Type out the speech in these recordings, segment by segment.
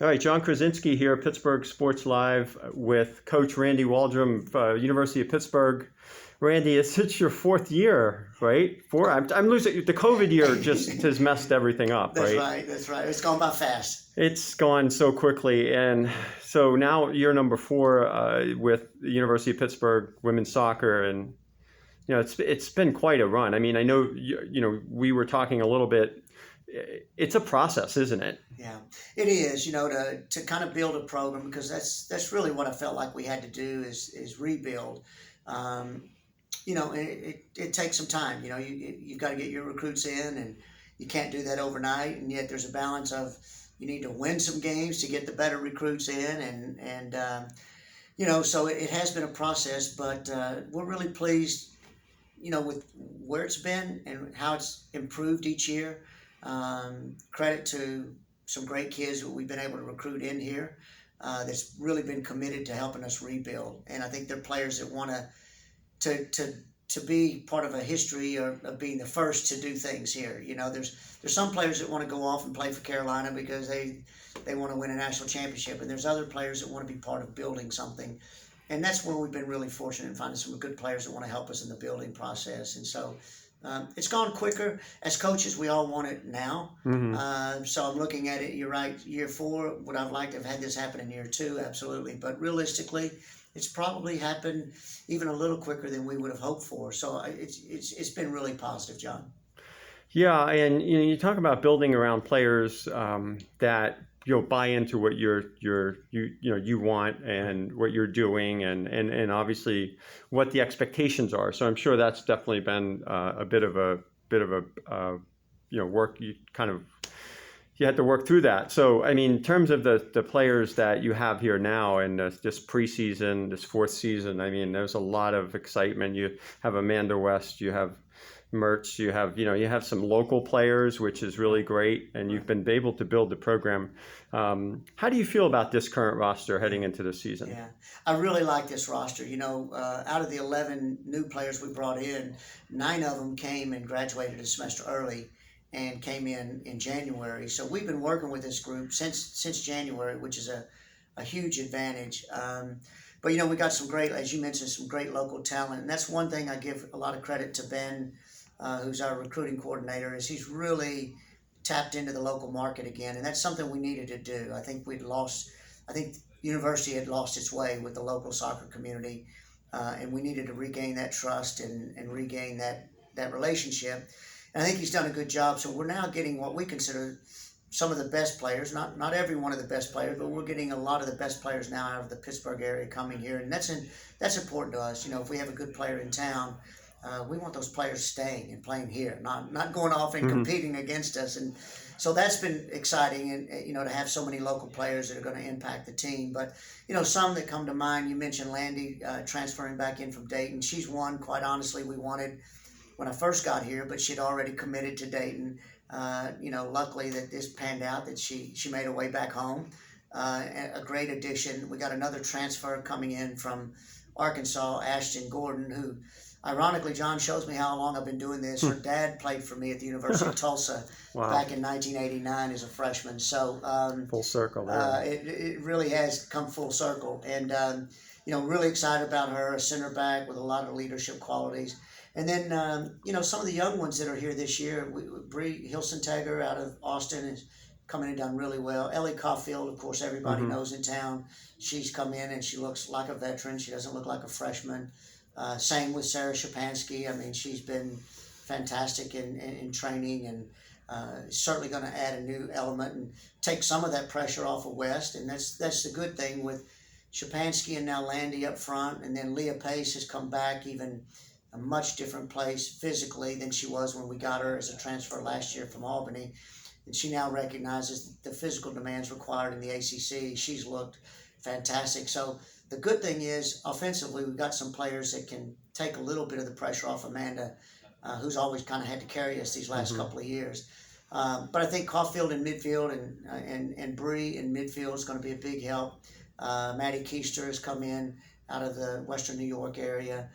All right, John Krysinsky here, Pittsburgh Sports Live with Coach Randy Waldrum, University of Pittsburgh. Randy, it's your fourth year, right? I'm losing. The COVID year just has messed everything up, That's right? right. That's right. It's gone by fast. It's gone so quickly, and so now year number four with the University of Pittsburgh women's soccer, and it's been quite a run. I mean, I know we were talking a little bit. It's a process, isn't it? Yeah, it is. To kind of build a program, because that's really what I felt like we had to do is rebuild. It takes some time. You've got to get your recruits in, and you can't do that overnight. And yet there's a balance of you need to win some games to get the better recruits in, so it has been a process, but we're really pleased, with where it's been and how it's improved each year. Credit to some great kids that we've been able to recruit in here that's really been committed to helping us rebuild. And I think they're players that want to be part of a history of being the first to do things here. There's some players that want to go off and play for Carolina because they want to win a national championship, and there's other players that want to be part of building something. And that's where we've been really fortunate in finding some good players that want to help us in the building process. And so it's gone quicker. As coaches, we all want it now. Mm-hmm. So I'm looking at it, you're right, year four, would I've liked to have had this happen in year two? Absolutely. But realistically, it's probably happened even a little quicker than we would have hoped for. So it's been really positive, John. Yeah, and you talk about building around players that buy into what you want and what you're doing, and obviously what the expectations are. So I'm sure that's definitely been a bit of a work. You had to work through that. So I mean, in terms of the players that you have here now and this preseason, this fourth season, I mean, there's a lot of excitement. You have Amanda West, you have Mertz, you have some local players, which is really great, and you've been able to build the program. How do you feel about this current roster heading into the season? Yeah, I really like this roster. Out of the 11 new players we brought in, 9 of them came and graduated a semester early and came in January. So we've been working with this group since January, which is a huge advantage. But we got some great, as you mentioned, some great local talent, and that's one thing I give a lot of credit to Ben, who's our recruiting coordinator, is he's really tapped into the local market again, and that's something we needed to do. I think the university had lost its way with the local soccer community, and we needed to regain that trust and regain that relationship. And I think he's done a good job. So we're now getting what we consider some of the best players, not every one of the best players, but we're getting a lot of the best players now out of the Pittsburgh area coming here, and that's important to us. If we have a good player in town, we want those players staying and playing here, not going off and competing against us. And so that's been exciting, and to have so many local players that are going to impact the team. But some that come to mind, you mentioned Landy transferring back in from Dayton. She's one, quite honestly, we wanted when I first got here, but she'd already committed to Dayton. Luckily that this panned out, that she made her way back home. A great addition. We got another transfer coming in from Arkansas, Ashton Gordon, who, ironically, John, shows me how long I've been doing this. Her dad played for me at the University of Tulsa back in 1989 as a freshman. So full circle. It really has come full circle, and really excited about her, a center back with a lot of leadership qualities. And then, some of the young ones that are here this year, Bree Hilsentegger out of Austin is coming and done really well. Ellie Caulfield, of course, everybody knows in town. She's come in and she looks like a veteran. She doesn't look like a freshman. Same with Sarah Shapansky. I mean, she's been fantastic in training, and certainly going to add a new element and take some of that pressure off of West. And that's the good thing with Shapansky and now Landy up front. And then Leah Pace has come back even a much different place physically than she was when we got her as a transfer last year from Albany. And she now recognizes the physical demands required in the ACC. She's looked fantastic. So the good thing is, offensively, we've got some players that can take a little bit of the pressure off Amanda, who's always kind of had to carry us these last couple of years. But I think Caulfield in midfield and Bree in midfield is going to be a big help. Maddie Keister has come in out of the Western New York area.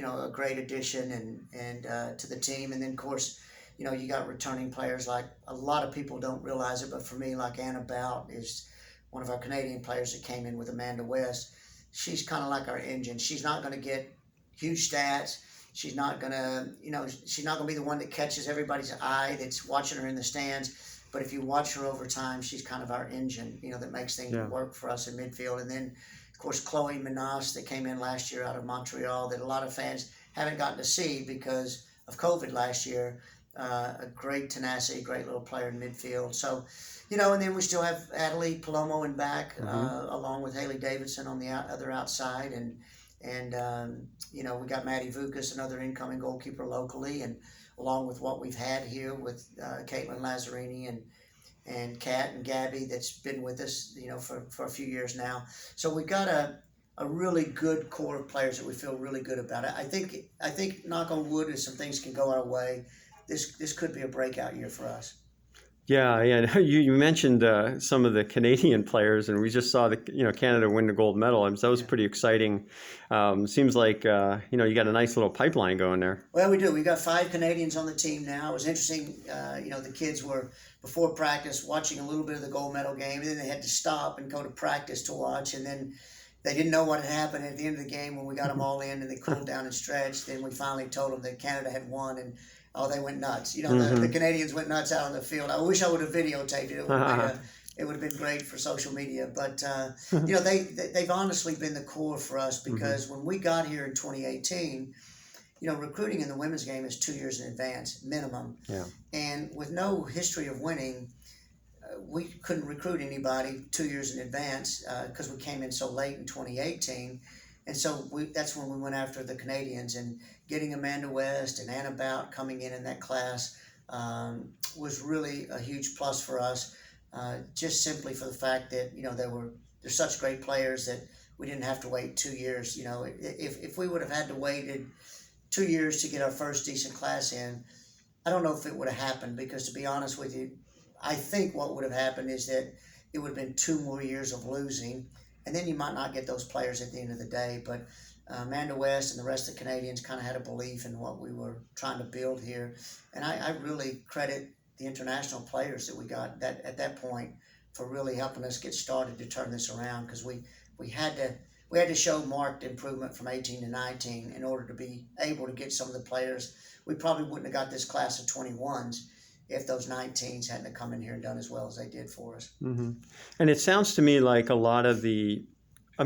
A great addition and to the team. And then, of course, You got returning players like a lot of people don't realize it, but for me, like Anna Bout is one of our Canadian players that came in with Amanda West. She's kind of like our engine. She's not going to get huge stats. She's not going to, she's not going to be the one that catches everybody's eye that's watching her in the stands. But if you watch her over time, she's kind of our engine, that makes things work for us in midfield. And then, of course, Chloe Menas that came in last year out of Montreal that a lot of fans haven't gotten to see because of COVID last year. A great tenacity, great little player in midfield. So, and then we still have Adelie Palomo in back, along with Haley Davidson on the other outside. And we got Maddie Vukas, another incoming goalkeeper locally, and along with what we've had here with Caitlin Lazzarini and Kat and Gabby that's been with us, for a few years now. So we've got a really good core of players that we feel really good about. I think knock on wood, if some things can go our way, this could be a breakout year for us. Yeah. You mentioned some of the Canadian players, and we just saw Canada win the gold medal, and so that was pretty exciting. Seems like you got a nice little pipeline going there. Well, we do. We got 5 Canadians on the team now. It was interesting. The kids were before practice watching a little bit of the gold medal game, and then they had to stop and go to practice to watch, and then they didn't know what had happened at the end of the game when we got them all in and they cooled down and stretched. Then we finally told them that Canada had won, and they went nuts. The Canadians went nuts out on the field. I wish I would have videotaped it. It would have been great for social media. But, they've honestly been the core for us because when we got here in 2018, recruiting in the women's game is 2 years in advance, minimum. Yeah. And with no history of winning, we couldn't recruit anybody 2 years in advance because we came in so late in 2018. And so that's when we went after the Canadians, and getting Amanda West and Anna Bout coming in that class was really a huge plus for us, just simply for the fact that, they're such great players that we didn't have to wait 2 years. If we would have had to waited 2 years to get our first decent class in, I don't know if it would have happened, because to be honest with you, I think what would have happened is that it would have been 2 more years of losing, and then you might not get those players at the end of the day. But Amanda West and the rest of the Canadians kind of had a belief in what we were trying to build here. And I really credit the international players that we got at that point for really helping us get started to turn this around, because we had to show marked improvement from 18 to 19 in order to be able to get some of the players. We probably wouldn't have got this class of 21s if those 19s hadn't come in here and done as well as they did for us. Mm-hmm. And it sounds to me like a lot of I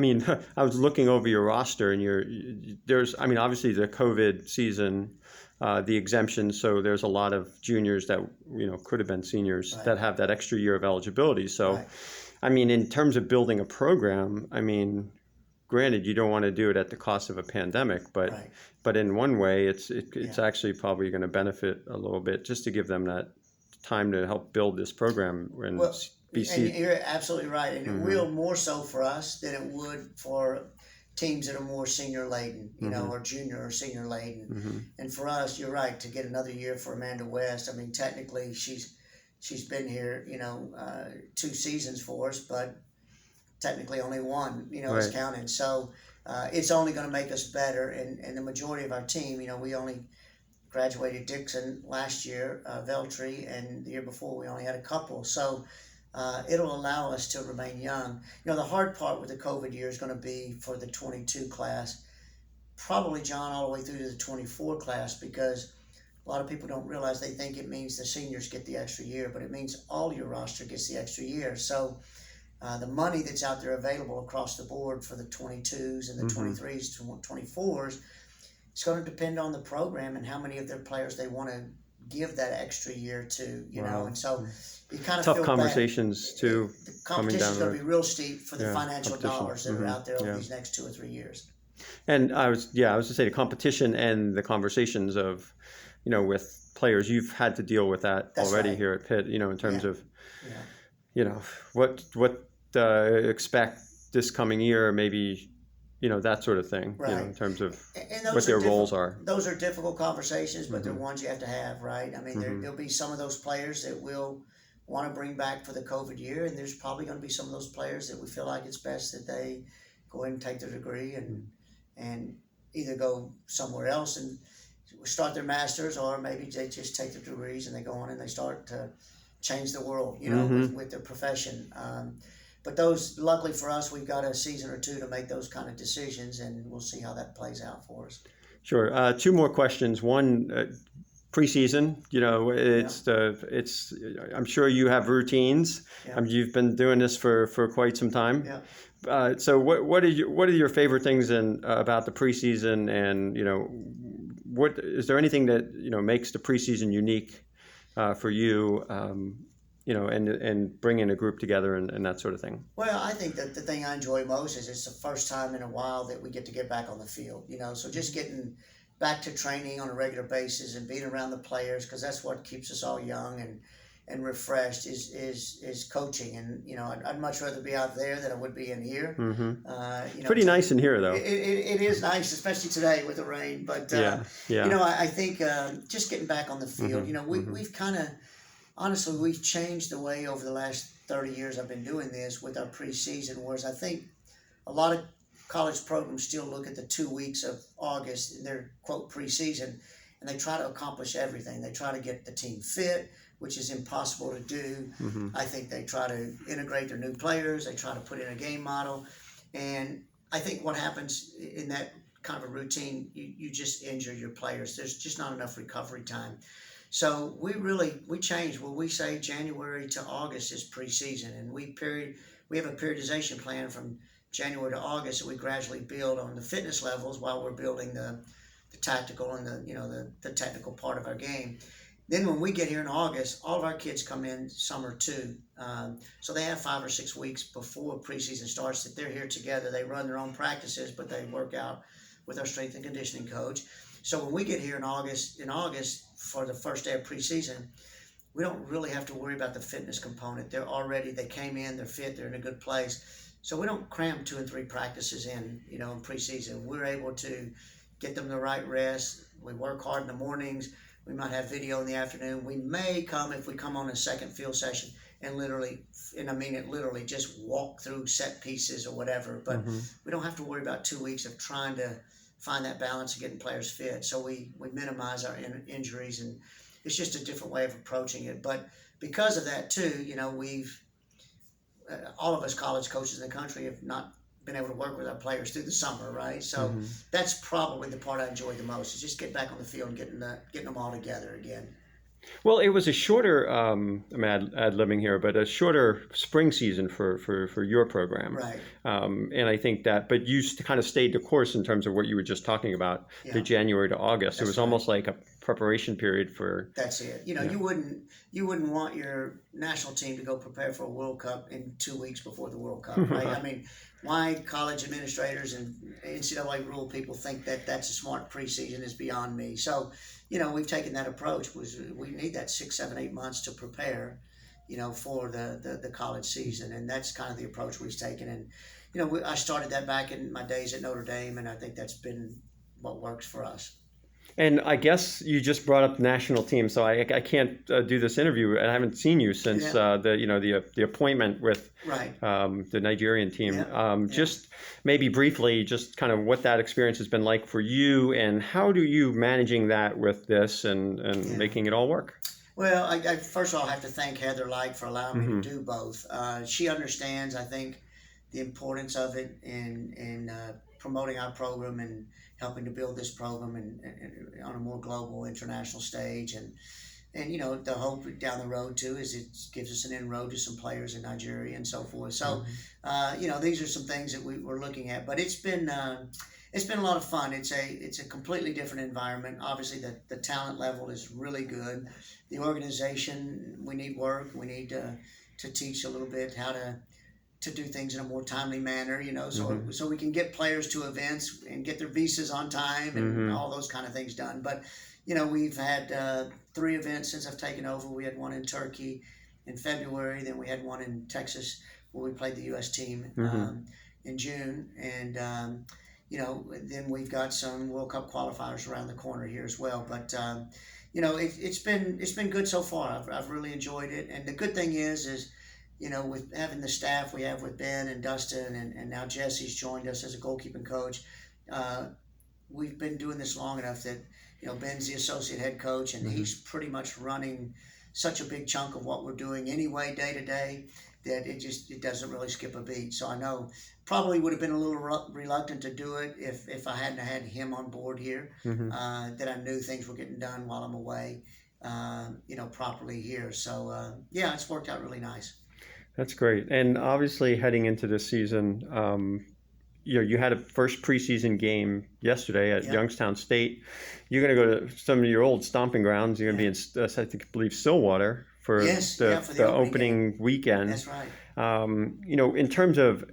was looking over your roster, and there's obviously the COVID season, the exemptions, so there's a lot of juniors that could have been seniors that have that extra year of eligibility. So, in terms of building a program, granted, you don't want to do it at the cost of a pandemic, but in one way, it's actually probably going to benefit a little bit, just to give them that time to help build this program and And you're absolutely right, and it will more so for us than it would for teams that are more senior laden, or junior or senior laden. And for us, you're right, to get another year for Amanda West. Technically, she's been here, 2 seasons for us, but technically only 1, is counted. So it's only going to make us better. And the majority of our team, we only graduated Dixon last year, Veltri, and the year before we only had a couple. So it'll allow us to remain young. The hard part with the COVID year is going to be for the 22 class, probably, John, all the way through to the 24 class, because a lot of people don't realize, they think it means the seniors get the extra year, but it means all your roster gets the extra year. So the money that's out there available across the board for the 22s and the 23s, 24s, it's going to depend on the program and how many of their players they want to give that extra year to, and so you kind of tough feel conversations bad. too. The competition is going to be real steep for the financial dollars that are out there over Yeah. these next 2 or 3 years. And I was to say the competition and the conversations of, with players, you've had to deal with that That's already right. here at Pitt, in terms of, Yeah. what expect this coming year, maybe, that sort of thing, Right. in terms of And those what their are roles are. Those are difficult conversations, but they're ones you have to have, right? There'll be some of those players that we'll want to bring back for the COVID year, and there's probably going to be some of those players that we feel like it's best that they go ahead and take their degree and either go somewhere else. And start their masters, or maybe they just take their degrees and they go on and they start to change the world, with their profession. But those, luckily for us, we've got a season or two to make those kind of decisions, and we'll see how that plays out for us. Sure. Two more questions. One, preseason. It's. I'm sure you have routines. Yeah. You've been doing this for quite some time. Yeah. So what are your favorite things about the preseason, and what is there anything that makes the preseason unique for you? And bringing a group together and that sort of thing. Well, I think that the thing I enjoy most is it's the first time in a while that we get back on the field. So just getting back to training on a regular basis and being around the players, because that's what keeps us all young and refreshed is coaching. And I'd much rather be out there than I would be in here. Mm-hmm. Pretty nice in here, though. It is nice, especially today with the rain. But I think just getting back on the field. Mm-hmm. We've kind of. Honestly, we've changed the way over the last 30 years I've been doing this with our preseason, whereas I think a lot of college programs still look at the 2 weeks of August in their, quote, preseason, and they try to accomplish everything. They try to get the team fit, which is impossible to do. Mm-hmm. I think they try to integrate their new players. They try to put in a game model. And I think what happens in that kind of a routine, you just injure your players. There's just not enough recovery time. So we changed. Well, we say January to August is preseason, and we have a periodization plan from January to August, and we gradually build on the fitness levels while we're building the tactical and the technical part of our game. Then when we get here in August, all of our kids come in summer too. So they have 5 or 6 weeks before preseason starts that they're here together. They run their own practices, but they work out with our strength and conditioning coach. So when we get here in August for the first day of preseason, we don't really have to worry about the fitness component. They came in, they're fit, they're in a good place. So we don't cram 2 and 3 practices in preseason. We're able to get them the right rest. We work hard in the mornings. We might have video in the afternoon. We may come, if we come on a second field session, and literally just walk through set pieces or whatever. But we don't have to worry about 2 weeks of trying to find that balance of getting players fit. So we minimize our injuries, and it's just a different way of approaching it. But because of that too, we've all of us college coaches in the country have not been able to work with our players through the summer, right? So that's probably the part I enjoy the most, is just getting back on the field and getting them all together again. Well, it was a shorter, I'm ad-libbing here, but a shorter spring season for your program. Right. And I think but you kind of stayed the course in terms of what you were just talking about, the January to August. It was almost like a preparation period for. That's it. You wouldn't want your national team to go prepare for a World Cup in 2 weeks before the World Cup, right? I mean, why college administrators and NCAA rule people think that that's a smart preseason is beyond me. So, we've taken that approach. We need that 6, 7, 8 months to prepare, for the college season, and that's kind of the approach we've taken. And I started that back in my days at Notre Dame, and I think that's been what works for us. And I guess you just brought up the national team, so I can't do this interview, and I haven't seen you since the appointment with the Nigerian team. Just maybe briefly, just kind of what that experience has been like for you, and how do you managing that with this and making it all work? Well, I first of all have to thank Heather Light for allowing me to do both. She understands, I think, the importance of it in promoting our program and helping to build this program and on a more global international stage. And the hope down the road too is it gives us an inroad to some players in Nigeria and so forth. So these are some things that we're looking at, but it's been a lot of fun. It's a completely different environment. Obviously the talent level is really good. The organization, we need work. We need to teach a little bit how to do things in a more timely manner, so we can get players to events and get their visas on time and all those kind of things done. But, we've had 3 events since I've taken over. We had one in Turkey in February. Then we had one in Texas where we played the U.S. team in June. And, then we've got some World Cup qualifiers around the corner here as well. But, it's been good so far. I've really enjoyed it. And the good thing is with having the staff we have with Ben and Dustin and now Jesse's joined us as a goalkeeping coach, we've been doing this long enough that Ben's the associate head coach, and he's pretty much running such a big chunk of what we're doing anyway, day to day, that it doesn't really skip a beat. So I know probably would have been a little reluctant to do it if I hadn't had him on board here. That I knew things were getting done while I'm away, properly here. So yeah, it's worked out really nice. That's great. And obviously, heading into this season, you had a first preseason game yesterday at Youngstown State. You're going to go to some of your old stomping grounds. You're going to be in, I believe, Stillwater for the opening weekend. That's right. In terms of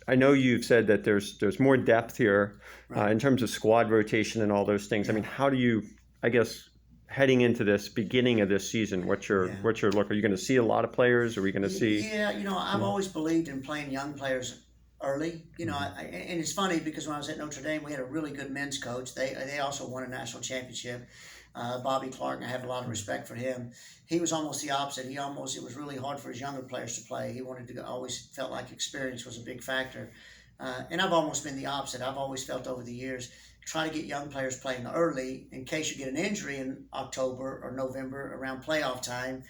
I know you've said that there's more depth here in terms of squad rotation and all those things. I mean, how do you, I guess, heading into this beginning of this season, what's your look? Are you going to see a lot of players? Are we going to see? Yeah, I've always believed in playing young players early. And it's funny because when I was at Notre Dame, we had a really good men's coach. They also won a national championship. Bobby Clark, and I have a lot of respect for him. He was almost the opposite. It was really hard for his younger players to play. He wanted to always felt like experience was a big factor. And I've almost been the opposite. I've always felt over the years, try to get young players playing early in case you get an injury in October or November around playoff time.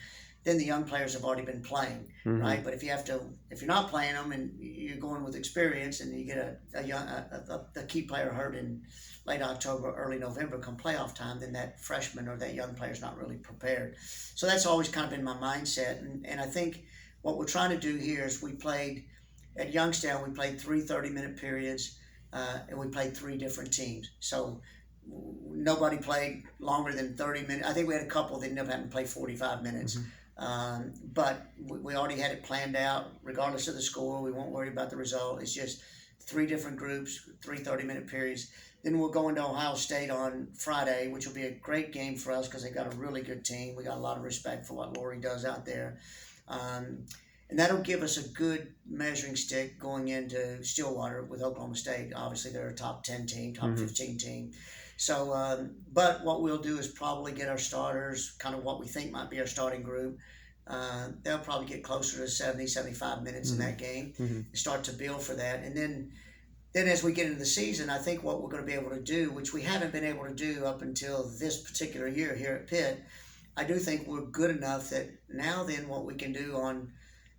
Then the young players have already been playing, right? But if you're not playing them and you're going with experience, and you get a key player hurt in late October, early November, come playoff time, then that freshman or that young player is not really prepared. So that's always kind of been my mindset, and I think what we're trying to do here is we played at Youngstown. We played 3 30-minute periods, and we played 3 different teams. So nobody played longer than 30 minutes. I think we had a couple that ended up having to play 45 minutes. But we already had it planned out. Regardless of the score, we won't worry about the result. It's just 3 different groups, 3 30-minute periods. Then we'll go into Ohio State on Friday, which will be a great game for us because they've got a really good team. We got a lot of respect for what Lori does out there. And that'll give us a good measuring stick going into Stillwater with Oklahoma State. Obviously, they're a top 10 team, top 15 team. So, but what we'll do is probably get our starters, kind of what we think might be our starting group. They'll probably get closer to 70, 75 minutes in that game and start to build for that. And then as we get into the season, I think what we're going to be able to do, which we haven't been able to do up until this particular year here at Pitt, I do think we're good enough that now then what we can do on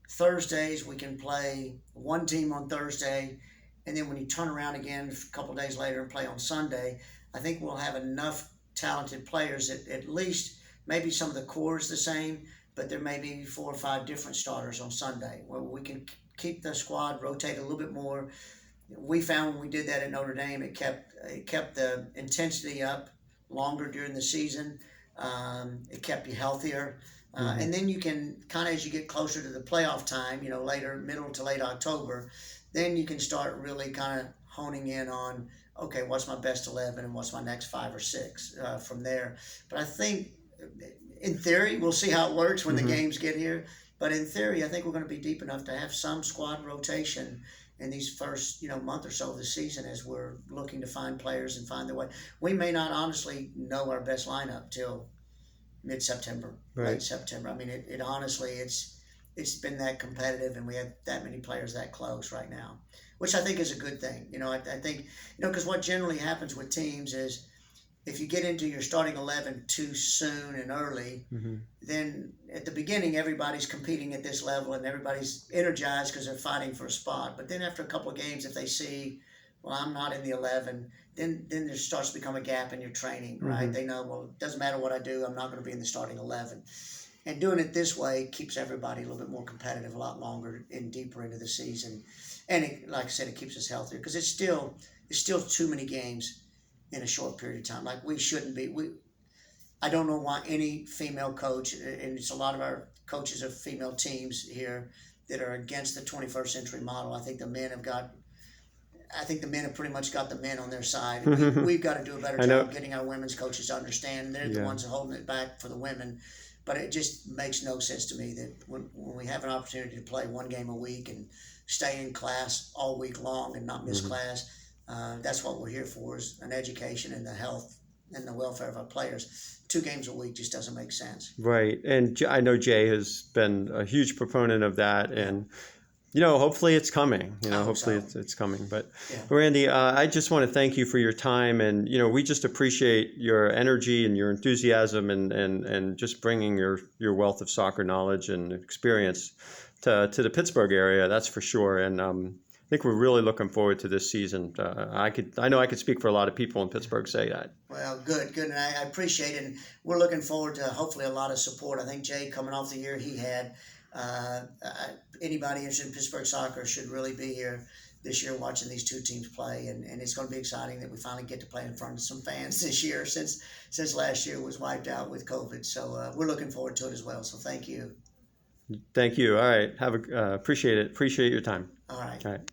Thursdays, we can play one team on Thursday, and then when you turn around again a couple of days later and play on Sunday, I think we'll have enough talented players that at least maybe some of the core is the same, but there may be 4 or 5 different starters on Sunday where we can keep the squad rotate a little bit more. We found when we did that at Notre Dame, it kept the intensity up longer during the season. It kept you healthier. And then you can kind of, as you get closer to the playoff time, later, middle to late October, then you can start really kind of honing in on, okay, what's my best 11 and what's my next 5 or 6 from there. But I think, in theory, we'll see how it works when the games get here. But in theory, I think we're going to be deep enough to have some squad rotation in these first, month or so of the season as we're looking to find players and find their way. We may not honestly know our best lineup till mid-September, late September. I mean, it honestly, it's been that competitive, and we have that many players that close right now, which I think is a good thing. I think, because what generally happens with teams is if you get into your starting 11 too soon and early, then at the beginning, everybody's competing at this level and everybody's energized because they're fighting for a spot. But then after a couple of games, if they see, well, I'm not in the 11, then there starts to become a gap in your training, right? They know, well, it doesn't matter what I do, I'm not going to be in the starting 11. And doing it this way keeps everybody a little bit more competitive, a lot longer and deeper into the season. And like I said, it keeps us healthier because it's still too many games in a short period of time. Like we shouldn't be. I don't know why any female coach, and it's a lot of our coaches of female teams here that are against the 21st century model. I think the men have pretty much got the men on their side. We've got to do a better job of getting our women's coaches to understand. They're the ones holding it back for the women. But it just makes no sense to me that when we have an opportunity to play one game a week and stay in class all week long and not miss class, that's what we're here for, is an education and the health and the welfare of our players. 2 games a week just doesn't make sense. Right. And I know Jay has been a huge proponent of that. And Hopefully it's coming. I hope Hopefully so. it's coming. But Yeah. Randy, I just want to thank you for your time, and we just appreciate your energy and your enthusiasm, and just bringing your wealth of soccer knowledge and experience to the Pittsburgh area. That's for sure. And I think we're really looking forward to this season. I know I could speak for a lot of people in Pittsburgh say that. Well, good, good, and I appreciate it. And we're looking forward to hopefully a lot of support. I think Jay, coming off the year he had, anybody interested in Pittsburgh soccer should really be here this year watching these two teams play, and it's going to be exciting that we finally get to play in front of some fans this year since last year was wiped out with COVID. So we're looking forward to it as well. So thank you. Thank you. All right. Appreciate it. Appreciate your time. All right. All right.